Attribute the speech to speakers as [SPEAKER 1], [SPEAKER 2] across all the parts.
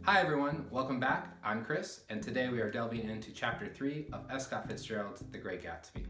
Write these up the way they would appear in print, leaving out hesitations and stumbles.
[SPEAKER 1] Hi everyone, welcome back. I'm Chris, and today we are delving into Chapter 3 of F. Scott Fitzgerald's The Great Gatsby.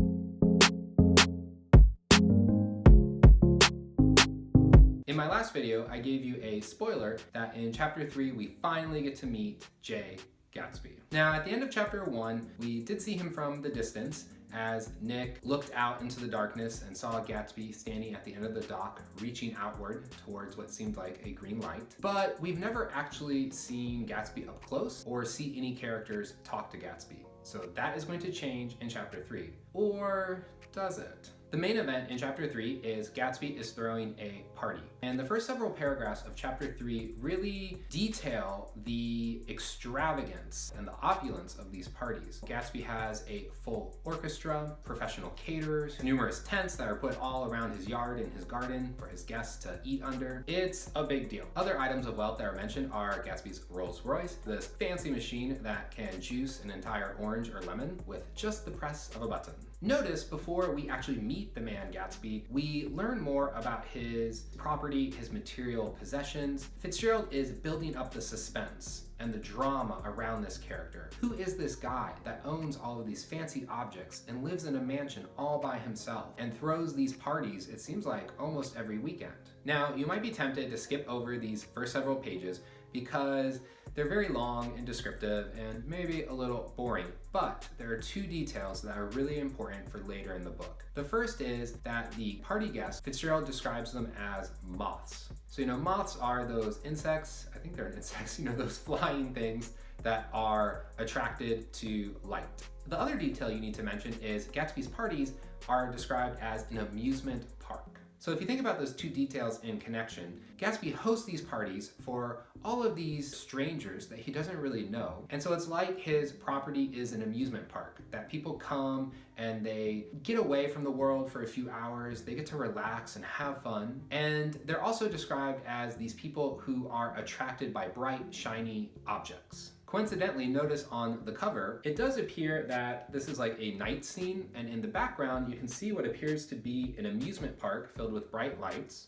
[SPEAKER 1] In my last video, I gave you a spoiler that in Chapter 3 we finally get to meet Jay Gatsby. Now, at the end of Chapter 1, we did see him from the distance as Nick looked out into the darkness and saw Gatsby standing at the end of the dock, reaching outward towards what seemed like a green light. But we've never actually seen Gatsby up close or see any characters talk to Gatsby. So that is going to change in Chapter 3. Or does it? The main event in Chapter 3 is Gatsby is throwing a party. And the first several paragraphs of Chapter 3 really detail the extravagance and the opulence of these parties. Gatsby has a full orchestra, professional caterers, numerous tents that are put all around his yard and his garden for his guests to eat under. It's a big deal. Other items of wealth that are mentioned are Gatsby's Rolls Royce, this fancy machine that can juice an entire orange or lemon with just the press of a button. Notice before we actually meet the man Gatsby, we learn more about his property, his material possessions. Fitzgerald is building up the suspense and the drama around this character. Who is this guy that owns all of these fancy objects and lives in a mansion all by himself and throws these parties, it seems like, almost every weekend? Now, you might be tempted to skip over these first several pages because they're very long and descriptive and maybe a little boring, but there are two details that are really important for later in the book. The first is that the party guests, Fitzgerald describes them as moths. So, moths are those insects, I think they're insects, those flying things that are attracted to light. The other detail you need to mention is Gatsby's parties are described as an amusement park. So if you think about those two details in connection, Gatsby hosts these parties for all of these strangers that he doesn't really know. And so it's like his property is an amusement park, that people come and they get away from the world for a few hours, they get to relax and have fun. And they're also described as these people who are attracted by bright, shiny objects. Coincidentally, notice on the cover, it does appear that this is like a night scene, and in the background, you can see what appears to be an amusement park filled with bright lights.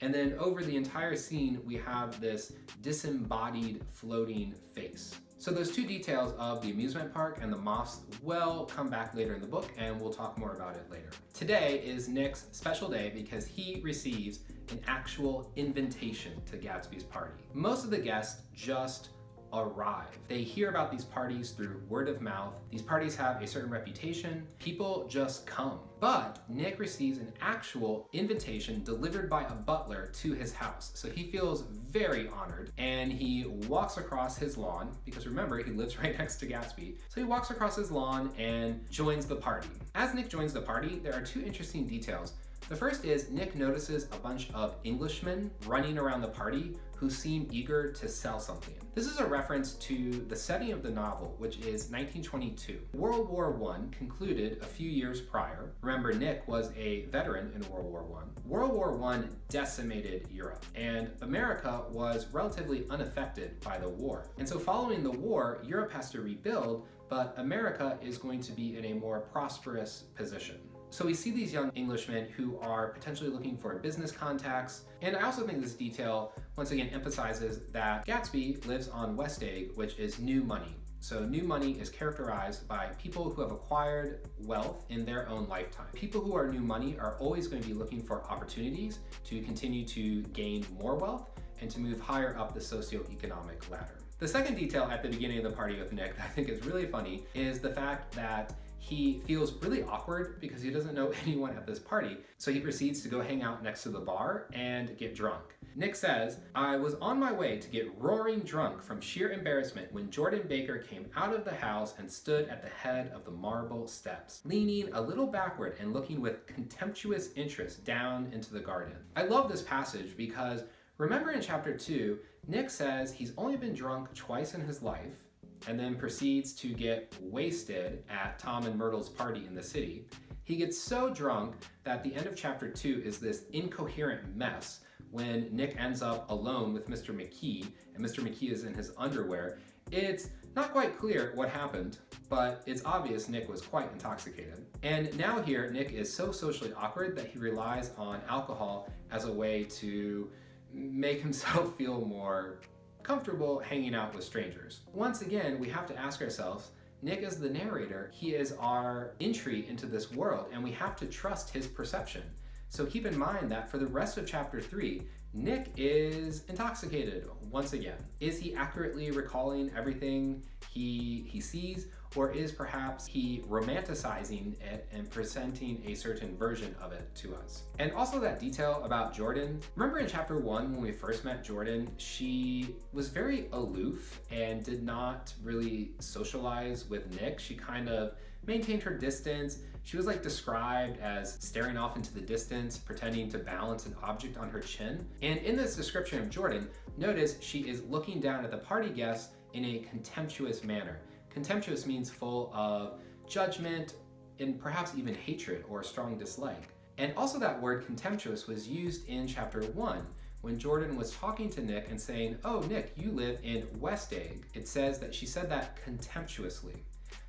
[SPEAKER 1] And then over the entire scene, we have this disembodied floating face. So those two details of the amusement park and the moths will come back later in the book, and we'll talk more about it later. Today is Nick's special day because he receives an actual invitation to Gatsby's party. Most of the guests just arrive. They hear about these parties through word of mouth. These parties have a certain reputation. People just come. But Nick receives an actual invitation delivered by a butler to his house. So he feels very honored, and he walks across his lawn, because remember, he lives right next to Gatsby. So he walks across his lawn and joins the party. As Nick joins the party, there are two interesting details. The first is Nick notices a bunch of Englishmen running around the party who seem eager to sell something. This is a reference to the setting of the novel, which is 1922. World War I concluded a few years prior. Remember, Nick was a veteran in World War I. World War I decimated Europe, and America was relatively unaffected by the war. And so following the war, Europe has to rebuild, but America is going to be in a more prosperous position. So we see these young Englishmen who are potentially looking for business contacts. And I also think this detail once again emphasizes that Gatsby lives on West Egg, which is new money. So new money is characterized by people who have acquired wealth in their own lifetime. People who are new money are always going to be looking for opportunities to continue to gain more wealth and to move higher up the socioeconomic ladder. The second detail at the beginning of the party with Nick that I think is really funny is the fact that he feels really awkward because he doesn't know anyone at this party. So he proceeds to go hang out next to the bar and get drunk. Nick says, "I was on my way to get roaring drunk from sheer embarrassment when Jordan Baker came out of the house and stood at the head of the marble steps, leaning a little backward and looking with contemptuous interest down into the garden." I love this passage because remember in Chapter 2, Nick says he's only been drunk twice in his life, and then proceeds to get wasted at Tom and Myrtle's party in the city. He gets so drunk that the end of Chapter 2 is this incoherent mess when Nick ends up alone with Mr. McKee, and Mr. McKee is in his underwear. It's not quite clear what happened, but it's obvious Nick was quite intoxicated. And now here, Nick is so socially awkward that he relies on alcohol as a way to make himself feel more comfortable hanging out with strangers. Once again, we have to ask ourselves, Nick is the narrator, he is our entry into this world, and we have to trust his perception. So keep in mind that for the rest of chapter 3, Nick is intoxicated once again. Is he accurately recalling everything he sees, or is perhaps he romanticizing it and presenting a certain version of it to us? And also that detail about Jordan. Remember in chapter 1 when we first met Jordan, she was very aloof and did not really socialize with Nick. She kind of maintained her distance. She was like described as staring off into the distance, pretending to balance an object on her chin. And in this description of Jordan, notice she is looking down at the party guests in a contemptuous manner. Contemptuous means full of judgment and perhaps even hatred or strong dislike. And also that word contemptuous was used in chapter 1 when Jordan was talking to Nick and saying, "Oh, Nick, you live in West Egg." It says that she said that contemptuously.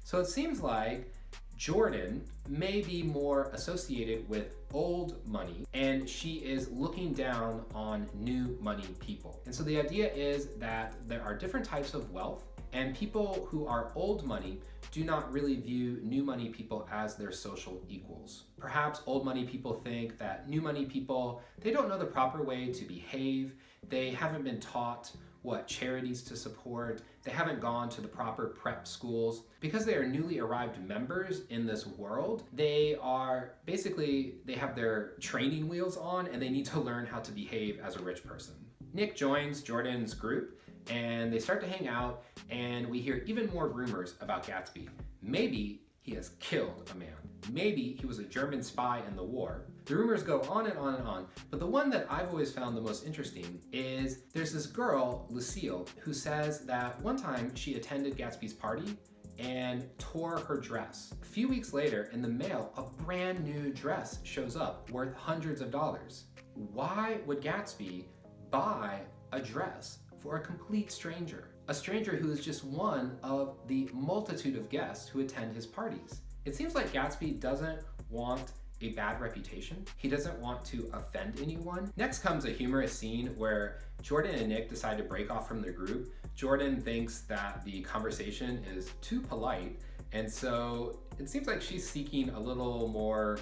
[SPEAKER 1] So it seems like Jordan may be more associated with old money, and she is looking down on new money people. And so the idea is that there are different types of wealth, and people who are old money do not really view new money people as their social equals. Perhaps old money people think that new money people, they don't know the proper way to behave, they haven't been taught what charities to support, they haven't gone to the proper prep schools. Because they are newly arrived members in this world, they have their training wheels on and they need to learn how to behave as a rich person. Nick joins Jordan's group and they start to hang out, and we hear even more rumors about Gatsby. Maybe he has killed a man. Maybe he was a German spy in the war. The rumors go on and on and on, but the one that I've always found the most interesting is there's this girl, Lucille, who says that one time she attended Gatsby's party and tore her dress. A few weeks later, in the mail, a brand new dress shows up worth hundreds of dollars. Why would Gatsby buy a dress for a complete stranger? A stranger who is just one of the multitude of guests who attend his parties. It seems like Gatsby doesn't want a bad reputation. He doesn't want to offend anyone. Next comes a humorous scene where Jordan and Nick decide to break off from the group. Jordan thinks that the conversation is too polite, and so it seems like she's seeking a little more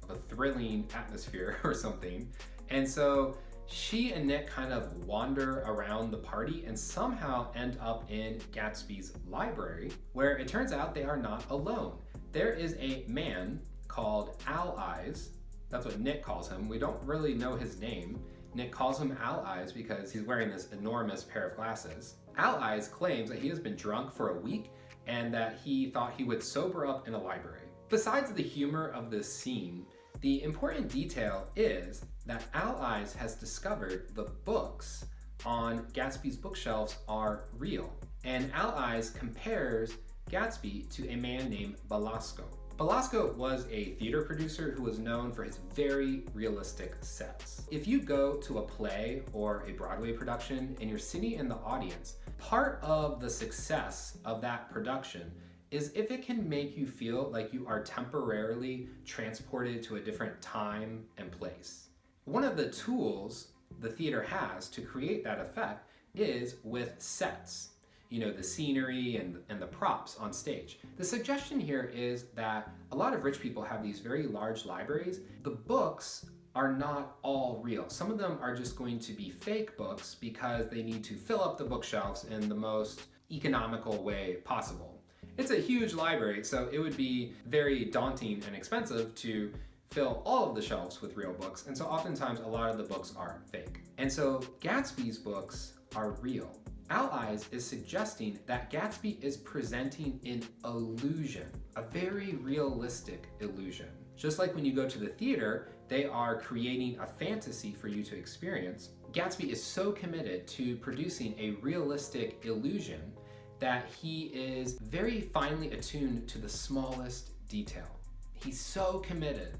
[SPEAKER 1] of a thrilling atmosphere or something. And so she and Nick kind of wander around the party and somehow end up in Gatsby's library, where it turns out they are not alone. There is a man called Owl Eyes. That's what Nick calls him. We don't really know his name. Nick calls him Owl Eyes because he's wearing this enormous pair of glasses. Owl Eyes claims that he has been drunk for a week and that he thought he would sober up in a library. Besides the humor of this scene, the important detail is that Owl Eyes has discovered the books on Gatsby's bookshelves are real. And Owl Eyes compares Gatsby to a man named Belasco. Belasco was a theater producer who was known for his very realistic sets. If you go to a play or a Broadway production and you're sitting in the audience, part of the success of that production is if it can make you feel like you are temporarily transported to a different time and place. One of the tools the theater has to create that effect is with sets. You know, the scenery and the props on stage. The suggestion here is that a lot of rich people have these very large libraries. The books are not all real. Some of them are just going to be fake books because they need to fill up the bookshelves in the most economical way possible. It's a huge library, so it would be very daunting and expensive to fill all of the shelves with real books, and so oftentimes a lot of the books are fake. And so Gatsby's books are real. Owl Eyes is suggesting that Gatsby is presenting an illusion, a very realistic illusion. Just like when you go to the theater, they are creating a fantasy for you to experience. Gatsby is so committed to producing a realistic illusion that he is very finely attuned to the smallest detail. He's so committed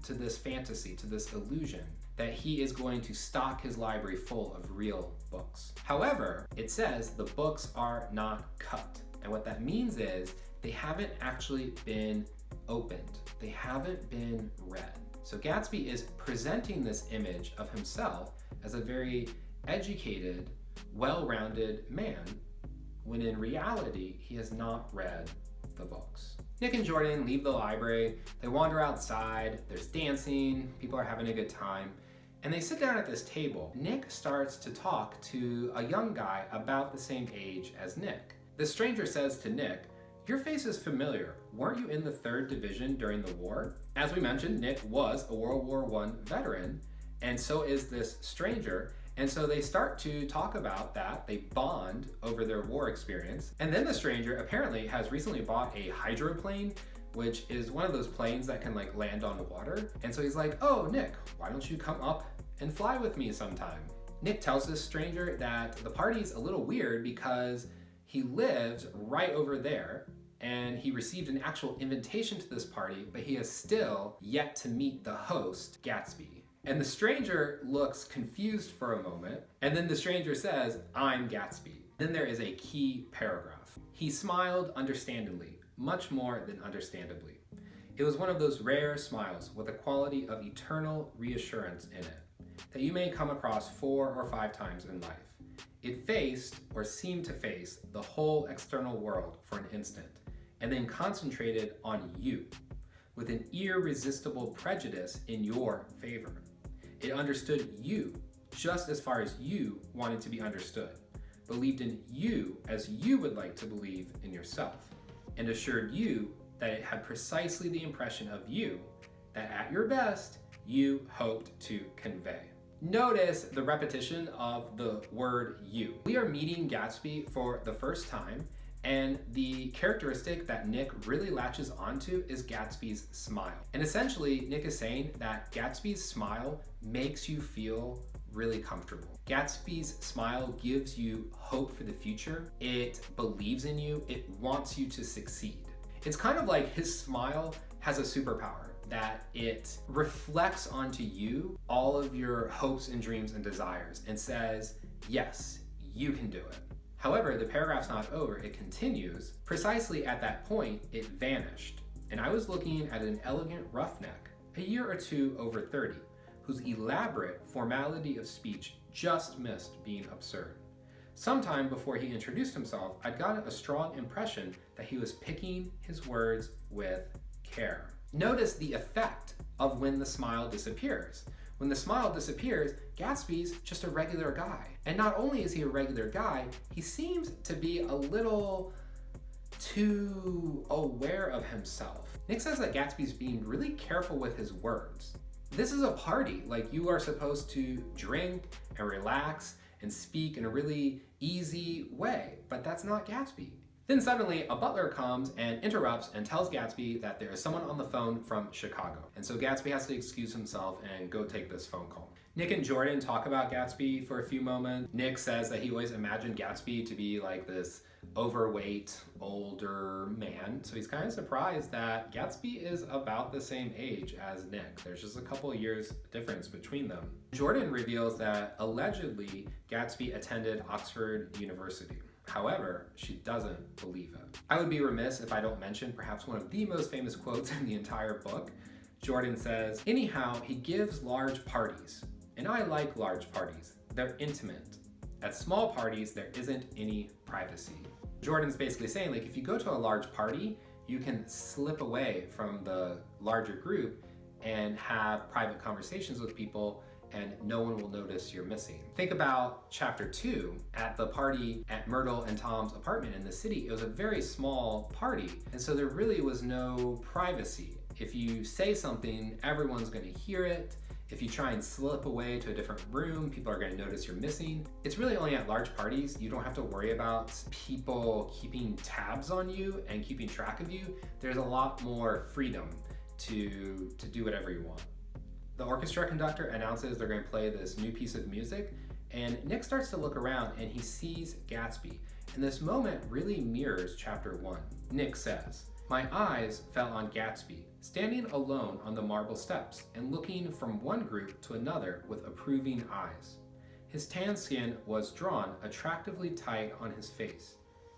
[SPEAKER 1] to this fantasy, to this illusion, that he is going to stock his library full of real books. However, it says the books are not cut. And what that means is they haven't actually been opened. They haven't been read. So Gatsby is presenting this image of himself as a very educated, well-rounded man, when in reality, he has not read the books. Nick and Jordan leave the library, they wander outside, there's dancing, people are having a good time, and they sit down at this table. Nick starts to talk to a young guy about the same age as Nick. The stranger says to Nick, "Your face is familiar. Weren't you in the 3rd Division during the war?" As we mentioned, Nick was a World War I veteran, and so is this stranger. And so they start to talk about that. They bond over their war experience. And then the stranger apparently has recently bought a hydroplane, which is one of those planes that can like land on water. And so he's like, "Oh, Nick, why don't you come up and fly with me sometime?" Nick tells this stranger that the party's a little weird because he lives right over there and he received an actual invitation to this party, but he has still yet to meet the host, Gatsby. And the stranger looks confused for a moment, and then the stranger says, "I'm Gatsby." Then there is a key paragraph. "He smiled understandingly, much more than understandably. It was one of those rare smiles with a quality of eternal reassurance in it, that you may come across 4 or 5 times in life. It faced, or seemed to face, the whole external world for an instant, and then concentrated on you, with an irresistible prejudice in your favor. It understood you just as far as you wanted to be understood, believed in you as you would like to believe in yourself, and assured you that it had precisely the impression of you that at your best you hoped to convey." Notice the repetition of the word "you." We are meeting Gatsby for the first time, and the characteristic that Nick really latches onto is Gatsby's smile. And essentially, Nick is saying that Gatsby's smile makes you feel really comfortable. Gatsby's smile gives you hope for the future. It believes in you. It wants you to succeed. It's kind of like his smile has a superpower, that it reflects onto you all of your hopes and dreams and desires and says, yes, you can do it. However, the paragraph's not over, it continues. Precisely at that point, it vanished, and I was looking at an elegant roughneck, a year or two over 30, whose elaborate formality of speech just missed being absurd. Sometime before he introduced himself, I'd gotten a strong impression that he was picking his words with care. Notice the effect of when the smile disappears. When the smile disappears, Gatsby's just a regular guy. And not only is he a regular guy, he seems to be a little too aware of himself. Nick says that Gatsby's being really careful with his words. This is a party. Like, you are supposed to drink and relax and speak in a really easy way, but that's not Gatsby. Then suddenly a butler comes and interrupts and tells Gatsby that there is someone on the phone from Chicago. And so Gatsby has to excuse himself and go take this phone call. Nick and Jordan talk about Gatsby for a few moments. Nick says that he always imagined Gatsby to be like this overweight, older man. So he's kind of surprised that Gatsby is about the same age as Nick. There's just a couple of years difference between them. Jordan reveals that allegedly Gatsby attended Oxford University. However, she doesn't believe it. I would be remiss if I don't mention perhaps one of the most famous quotes in the entire book. Jordan says, "Anyhow, he gives large parties, and I like large parties. They're intimate. At small parties, there isn't any privacy." Jordan's basically saying, like, if you go to a large party, you can slip away from the larger group and have private conversations with people, and no one will notice you're missing. Think about chapter 2 at the party at Myrtle and Tom's apartment in the city. It was a very small party, and so there really was no privacy. If you say something, everyone's going to hear it. If you try and slip away to a different room, people are going to notice you're missing. It's really only at large parties. You don't have to worry about people keeping tabs on you and keeping track of you. There's a lot more freedom to do whatever you want. The orchestra conductor announces they're going to play this new piece of music, and Nick starts to look around and he sees Gatsby. And this moment really mirrors chapter 1. Nick says, "My eyes fell on Gatsby, standing alone on the marble steps and looking from one group to another with approving eyes. His tan skin was drawn attractively tight on his face,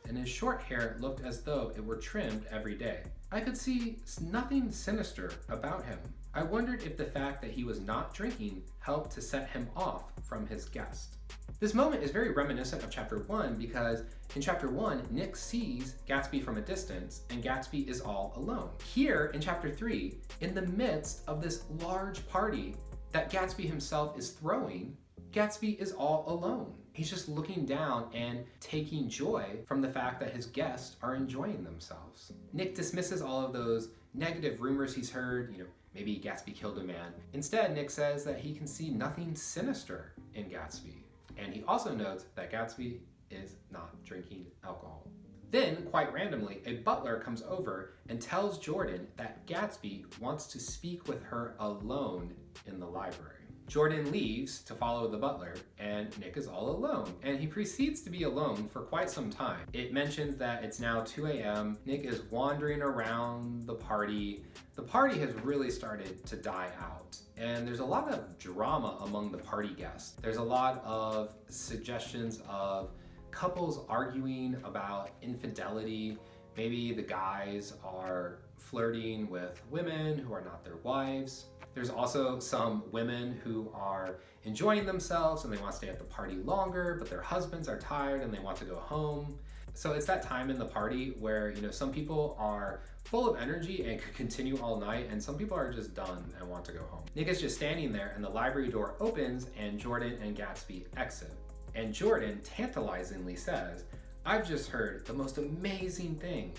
[SPEAKER 1] and his short hair looked as though it were trimmed every day. I could see nothing sinister about him. I wondered if the fact that he was not drinking helped to set him off from his guest. This moment is very reminiscent of chapter 1 because in chapter 1, Nick sees Gatsby from a distance and Gatsby is all alone. Here in chapter 3, in the midst of this large party that Gatsby himself is throwing, Gatsby is all alone. He's just looking down and taking joy from the fact that his guests are enjoying themselves. Nick dismisses all of those negative rumors he's heard, maybe Gatsby killed a man. Instead, Nick says that he can see nothing sinister in Gatsby. And he also notes that Gatsby is not drinking alcohol. Then, quite randomly, a butler comes over and tells Jordan that Gatsby wants to speak with her alone in the library. Jordan leaves to follow the butler, and Nick is all alone. And he proceeds to be alone for quite some time. It mentions that it's now 2 a.m. Nick is wandering around the party. The party has really started to die out. And there's a lot of drama among the party guests. There's a lot of suggestions of couples arguing about infidelity. Maybe the guys are flirting with women who are not their wives. There's also some women who are enjoying themselves and they want to stay at the party longer, but their husbands are tired and they want to go home. So it's that time in the party where, some people are full of energy and could continue all night, and some people are just done and want to go home. Nick is just standing there and the library door opens and Jordan and Gatsby exit. And Jordan tantalizingly says, "I've just heard the most amazing thing.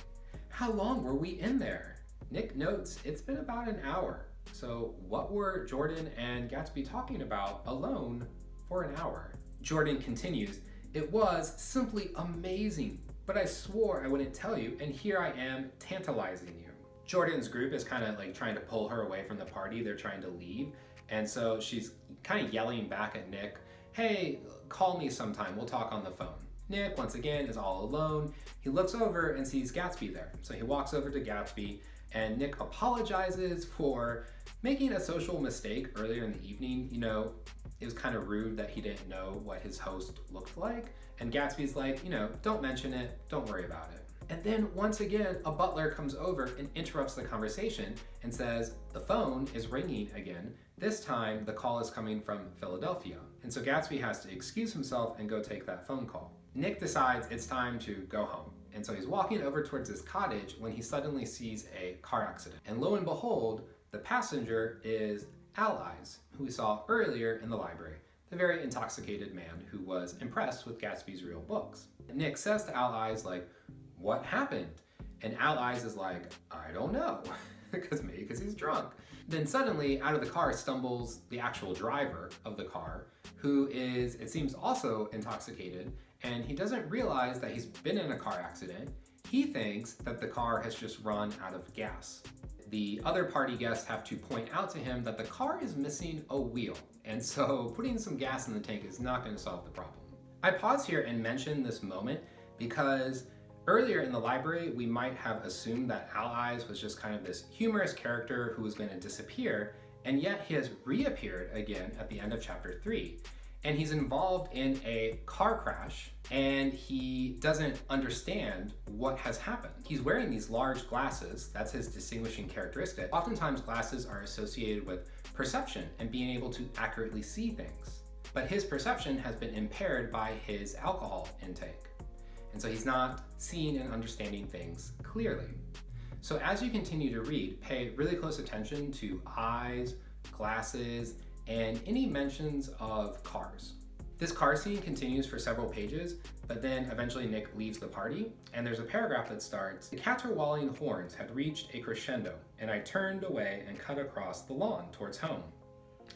[SPEAKER 1] How long were we in there?" Nick notes it's been about an hour. So what were Jordan and Gatsby talking about alone for an hour? Jordan continues, "It was simply amazing, but I swore I wouldn't tell you, and here I am tantalizing you." Jordan's group is kind of like trying to pull her away from the party. They're trying to leave. And so she's kind of yelling back at Nick, "Hey, call me sometime, we'll talk on the phone." Nick, once again, is all alone. He looks over and sees Gatsby there. So he walks over to Gatsby, and Nick apologizes for making a social mistake earlier in the evening. It was kind of rude that he didn't know what his host looked like. And Gatsby's like, don't mention it, don't worry about it. And then once again, a butler comes over and interrupts the conversation and says, the phone is ringing again. This time, the call is coming from Philadelphia. And so Gatsby has to excuse himself and go take that phone call. Nick decides it's time to go home. And so he's walking over towards his cottage when he suddenly sees a car accident. And lo and behold, the passenger is Allies, who we saw earlier in the library, the very intoxicated man who was impressed with Gatsby's real books. And Nick says to Allies, what happened? And Allies is like, I don't know, because he's drunk. Then suddenly, out of the car stumbles the actual driver of the car, who is, it seems, also intoxicated, and he doesn't realize that he's been in a car accident. He thinks that the car has just run out of gas. The other party guests have to point out to him that the car is missing a wheel, and so putting some gas in the tank is not going to solve the problem. I pause here and mention this moment because earlier in the library, we might have assumed that Allies was just kind of this humorous character who was going to disappear, and yet he has reappeared again at the end of chapter 3. And he's involved in a car crash, and he doesn't understand what has happened. He's wearing these large glasses. That's his distinguishing characteristic. Oftentimes, glasses are associated with perception and being able to accurately see things. But his perception has been impaired by his alcohol intake. And so he's not seeing and understanding things clearly. So as you continue to read, pay really close attention to eyes, glasses, and any mentions of cars. This car scene continues for several pages, but then eventually Nick leaves the party, and there's a paragraph that starts, "The caterwauling horns had reached a crescendo, and I turned away and cut across the lawn towards home.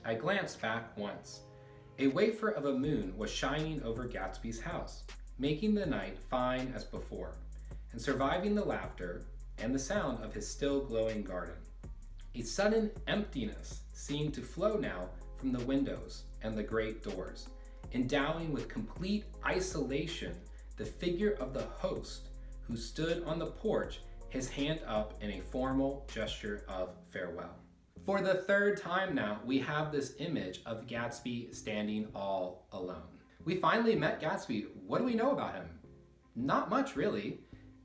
[SPEAKER 1] I glanced back once. A wafer of a moon was shining over Gatsby's house, making the night fine as before, and surviving the laughter and the sound of his still glowing garden. A sudden emptiness seemed to flow now from the windows and the great doors, endowing with complete isolation the figure of the host who stood on the porch, his hand up in a formal gesture of farewell." For the third time now, we have this image of Gatsby standing all alone. We finally met Gatsby. What do we know about him? Not much, really.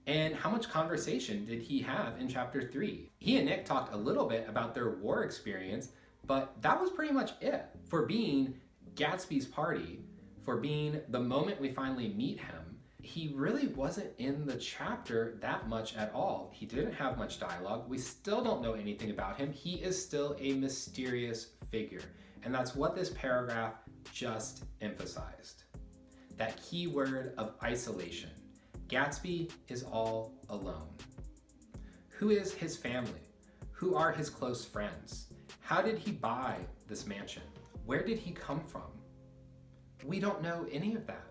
[SPEAKER 1] And how much conversation did he have in chapter 3? He and Nick talked a little bit about their war experience, but that was pretty much it. For being Gatsby's party, for being the moment we finally meet him, he really wasn't in the chapter that much at all. He didn't have much dialogue. We still don't know anything about him. He is still a mysterious figure. And that's what this paragraph just emphasized. That key word of isolation. Gatsby is all alone. Who is his family? Who are his close friends? How did he buy this mansion? Where did he come from? We don't know any of that.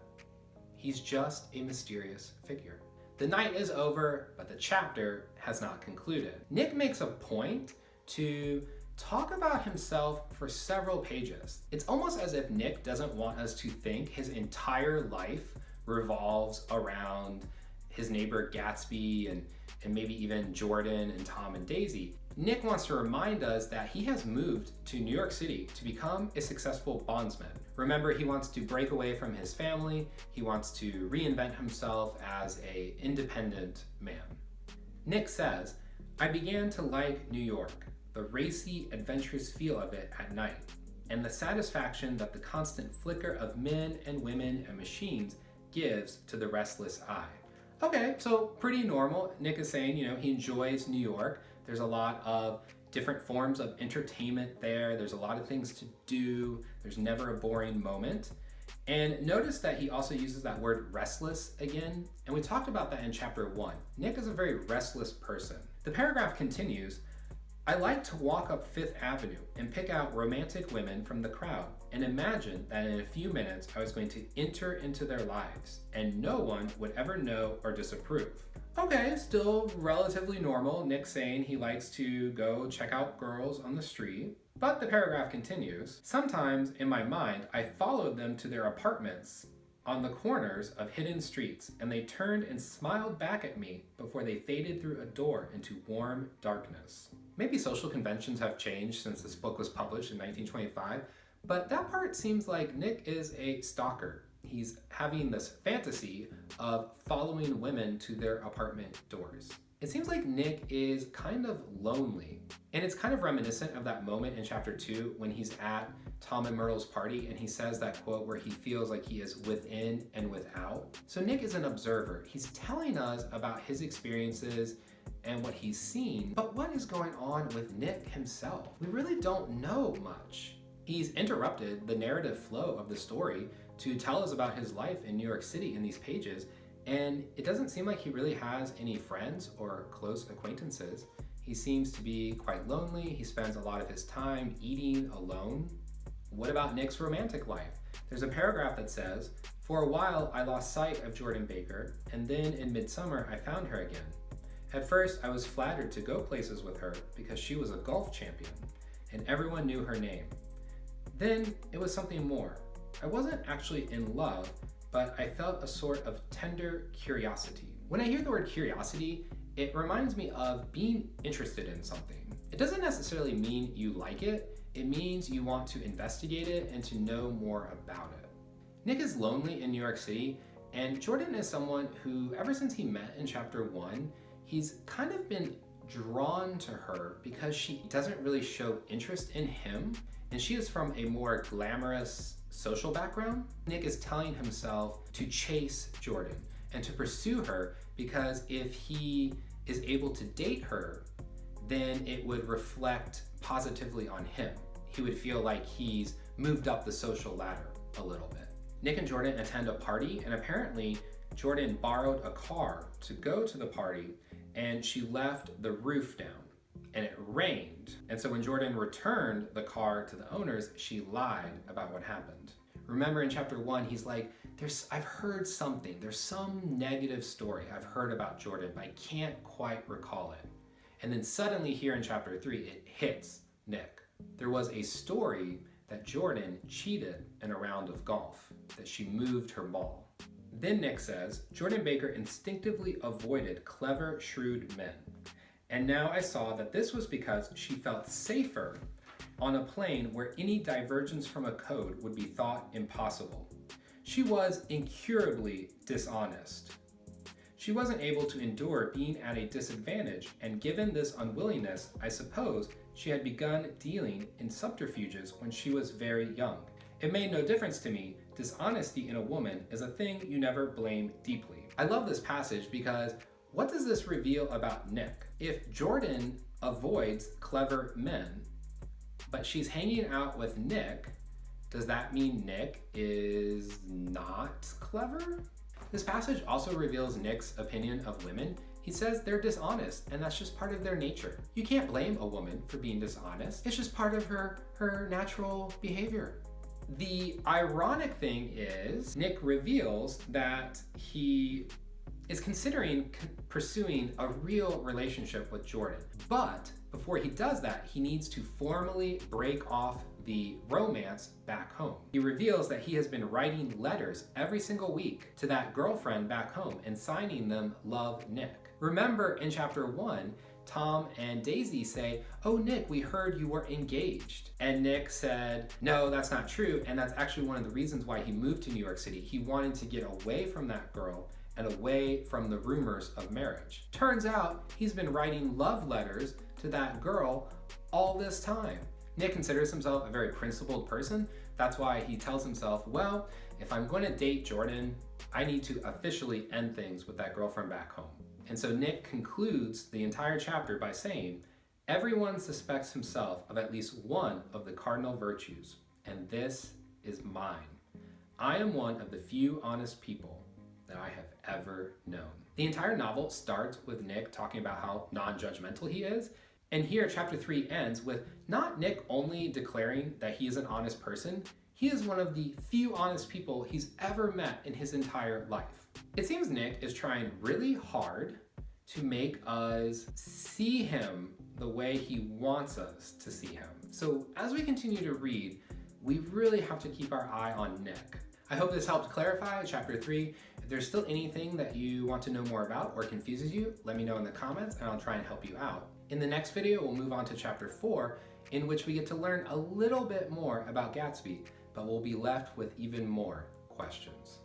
[SPEAKER 1] He's just a mysterious figure. The night is over, but the chapter has not concluded. Nick makes a point to talk about himself for several pages. It's almost as if Nick doesn't want us to think his entire life revolves around his neighbor Gatsby and maybe even Jordan and Tom and Daisy. Nick wants to remind us that he has moved to New York City to become a successful bondsman. Remember, he wants to break away from his family. He wants to reinvent himself as an independent man. Nick says, I began to like New York, the racy, adventurous feel of it at night, and the satisfaction that the constant flicker of men and women and machines gives to the restless eye. Okay, so pretty normal. Nick is saying, he enjoys New York. There's a lot of different forms of entertainment there. There's a lot of things to do. There's never a boring moment. And notice that he also uses that word restless again. And we talked about that in chapter 1. Nick is a very restless person. The paragraph continues, I like to walk up Fifth Avenue and pick out romantic women from the crowd and imagine that in a few minutes I was going to enter into their lives and no one would ever know or disapprove. Okay, still relatively normal. Nick saying he likes to go check out girls on the street. But the paragraph continues, sometimes in my mind I followed them to their apartments on the corners of hidden streets, and they turned and smiled back at me before they faded through a door into warm darkness. Maybe social conventions have changed since this book was published in 1925, but that part seems like Nick is a stalker. He's having this fantasy of following women to their apartment doors. It seems like Nick is kind of lonely, and it's kind of reminiscent of that moment in chapter 2 when he's at Tom and Myrtle's party and he says that quote where he feels like he is within and without. So Nick is an observer. He's telling us about his experiences and what he's seen, but what is going on with Nick himself? We really don't know much. He's interrupted the narrative flow of the story to tell us about his life in New York City in these pages, and it doesn't seem like he really has any friends or close acquaintances. He seems to be quite lonely. He spends a lot of his time eating alone. What about Nick's romantic life? There's a paragraph that says, for a while I lost sight of Jordan Baker, and then in midsummer I found her again. At first I was flattered to go places with her because she was a golf champion, and everyone knew her name. Then it was something more. I wasn't actually in love, but I felt a sort of tender curiosity. When I hear the word curiosity, it reminds me of being interested in something. It doesn't necessarily mean you like it. It means you want to investigate it and to know more about it. Nick is lonely in New York City, and Jordan is someone who, ever since he met in chapter 1, he's kind of been drawn to her because she doesn't really show interest in him, and she is from a more glamorous social background. Nick is telling himself to chase Jordan and to pursue her because if he is able to date her, then it would reflect positively on him. He would feel like he's moved up the social ladder a little bit. Nick and Jordan attend a party, and apparently Jordan borrowed a car to go to the party, and she left the roof down, and it rained. And so when Jordan returned the car to the owners, she lied about what happened. Remember in chapter 1, he's like, I've heard something. There's some negative story I've heard about Jordan, but I can't quite recall it. And then suddenly here in chapter 3, it hits Nick. There was a story that Jordan cheated in a round of golf, that she moved her ball. Then Nick says, Jordan Baker instinctively avoided clever, shrewd men. And now I saw that this was because she felt safer on a plane where any divergence from a code would be thought impossible. She was incurably dishonest. She wasn't able to endure being at a disadvantage, and given this unwillingness, I suppose she had begun dealing in subterfuges when she was very young. It made no difference to me. Dishonesty in a woman is a thing you never blame deeply. I love this passage because what does this reveal about Nick? If Jordan avoids clever men, but she's hanging out with Nick, does that mean Nick is not clever? This passage also reveals Nick's opinion of women. He says they're dishonest, and that's just part of their nature. You can't blame a woman for being dishonest. It's just part of her natural behavior. The ironic thing is, Nick reveals that he is considering pursuing a real relationship with Jordan. But before he does that, he needs to formally break off the romance back home. He reveals that he has been writing letters every single week to that girlfriend back home and signing them Love Nick. Remember in chapter 1, Tom and Daisy say, "Oh Nick, we heard you were engaged." And Nick said, "No, that's not true." And that's actually one of the reasons why he moved to New York City. He wanted to get away from that girl and away from the rumors of marriage. Turns out he's been writing love letters to that girl all this time. Nick considers himself a very principled person. That's why he tells himself, well, if I'm going to date Jordan, I need to officially end things with that girlfriend back home. And so Nick concludes the entire chapter by saying, everyone suspects himself of at least one of the cardinal virtues, and this is mine. I am one of the few honest people that I have ever known. The entire novel starts with Nick talking about how non-judgmental he is. And here, chapter 3 ends with not Nick only declaring that he is an honest person, he is one of the few honest people he's ever met in his entire life. It seems Nick is trying really hard to make us see him the way he wants us to see him. So as we continue to read, we really have to keep our eye on Nick. I hope this helped clarify chapter 3. If there's still anything that you want to know more about or confuses you, let me know in the comments and I'll try and help you out. In the next video, we'll move on to chapter 4, in which we get to learn a little bit more about Gatsby, but we'll be left with even more questions.